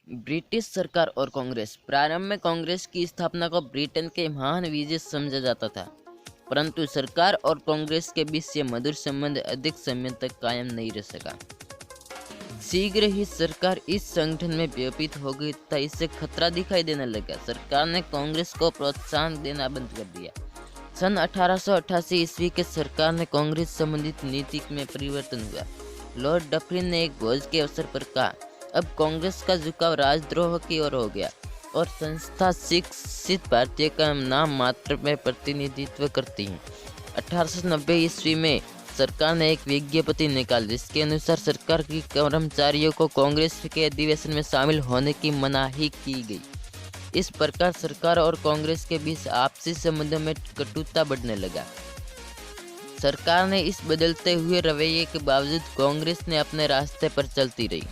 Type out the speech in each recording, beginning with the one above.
British सरकार और कांग्रेस। प्रारंभ में कांग्रेस की स्थापना को ब्रिटेन के महान विजय समझा जाता था, परंतु सरकार और कांग्रेस के बीच ये मधुर संबंध अधिक समय तक कायम नहीं रह सका। शीघ्र ही सरकार इस संगठन में व्यापित हो गई तथा इससे खतरा दिखाई देने लगा। सरकार ने कांग्रेस को प्रोत्साहन देना बंद कर दिया। सन 1888 ईस्वी के सरकार ने कांग्रेस संबंधित नीति में परिवर्तन हुआ। लॉर्ड डफरिन ने एक भोज के अवसर पर कहा, अब कांग्रेस का झुकाव राजद्रोह की ओर हो गया और संस्था शिक्षित भारतीय का नाम मात्र में प्रतिनिधित्व करती है। 1890 ईस्वी में सरकार ने एक विज्ञप्ति निकाली जिसके अनुसार सरकार के कर्मचारियों को कांग्रेस के अधिवेशन में शामिल होने की मनाही की गई। इस प्रकार सरकार और कांग्रेस के बीच आपसी संबंधों में कटुता बढ़ने लगा। सरकार ने इस बदलते हुए रवैये के बावजूद कांग्रेस ने अपने रास्ते पर चलती रही।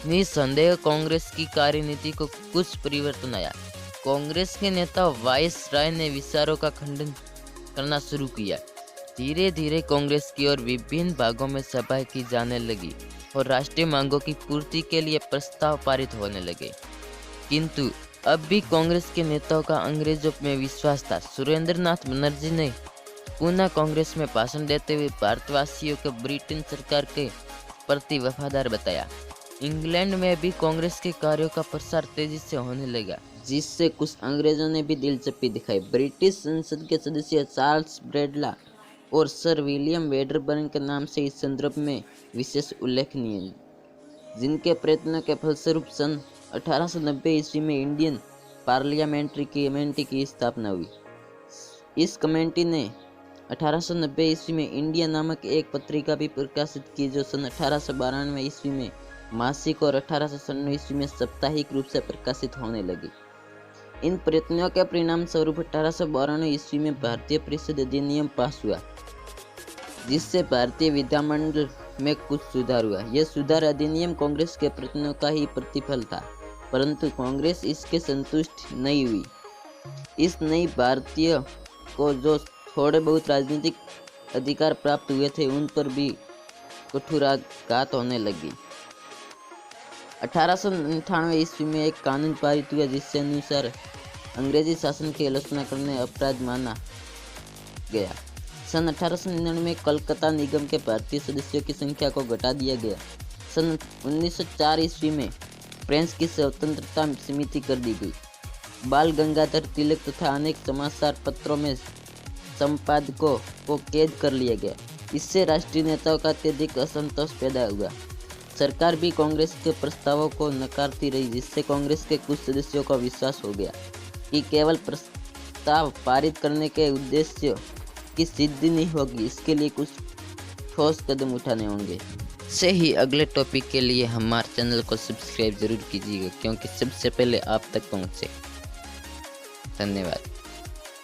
निसंदेह कांग्रेस की कार्यनीति को कुछ परिवर्तन आया। कांग्रेस के नेता वाइस राय ने विचारों का खंडन करना शुरू किया। धीरे धीरे कांग्रेस की ओर विभिन्न भागों में सभाएं की जाने लगी और राष्ट्रीय मांगों की पूर्ति के लिए प्रस्ताव पारित होने लगे, किंतु अब भी कांग्रेस के नेताओं का अंग्रेजों में विश्वास था। सुरेंद्रनाथ बनर्जी ने पुनः कांग्रेस में भाषण देते हुए भारतवासियों को ब्रिटेन सरकार के प्रति वफादार बताया। इंग्लैंड में भी कांग्रेस के कार्यों का प्रसार तेजी से होने लगा, जिससे कुछ अंग्रेजों ने भी दिलचस्पी दिखाई। ब्रिटिश संसद के सदस्य चार्ल्स ब्रैडला और सर विलियम वेडरबर्न के नाम से इस संदर्भ में विशेष उल्लेखनीय है, जिनके प्रयत्नों के फलस्वरूप सन 1890 ईस्वी में इंडियन पार्लियामेंट्री कमेटी की स्थापना हुई। इस कमेटी ने 1890 ईस्वी में इंडिया नामक एक पत्रिका भी प्रकाशित की, जो सन 1892 ईस्वी में मासिक और 1896 ईस्वी में साप्ताहिक रूप से प्रकाशित होने लगी। इन प्रयत्नों के परिणाम स्वरूप 1892 ईस्वी में भारतीय परिषद अधिनियम पास हुआ, जिससे भारतीय विधानमंडल में कुछ सुधार हुआ। यह सुधार अधिनियम कांग्रेस के प्रयत्नों का ही प्रतिफल था, परंतु कांग्रेस इसके संतुष्ट नहीं हुई। इस नई भारतीय को जो थोड़े बहुत राजनीतिक अधिकार प्राप्त हुए थे, उन पर भी कठोराघात होने लगी। 1898 ईस्वी में एक कानून पारित हुआ, जिसके अनुसार अंग्रेजी शासन की आलोचना करने अपराध माना गया। सन 1899 में कलकत्ता निगम के भारतीय सदस्यों की संख्या को घटा दिया गया। सन 1904 ईस्वी में प्रेस की स्वतंत्रता सीमित कर दी गई। बाल गंगाधर तिलक तथा अनेक समाचार पत्रों में संपादकों को कैद कर लिया गया। इससे राष्ट्रीय नेताओं का अत्यधिक असंतोष पैदा हुआ। सरकार भी कांग्रेस के प्रस्तावों को नकारती रही, जिससे कांग्रेस के कुछ सदस्यों को विश्वास हो गया कि केवल प्रस्ताव पारित करने के उद्देश्य की सिद्धि नहीं होगी, इसके लिए कुछ ठोस कदम उठाने होंगे। से ही अगले टॉपिक के लिए हमारे चैनल को सब्सक्राइब जरूर कीजिएगा, क्योंकि सबसे पहले आप तक पहुंचे। धन्यवाद।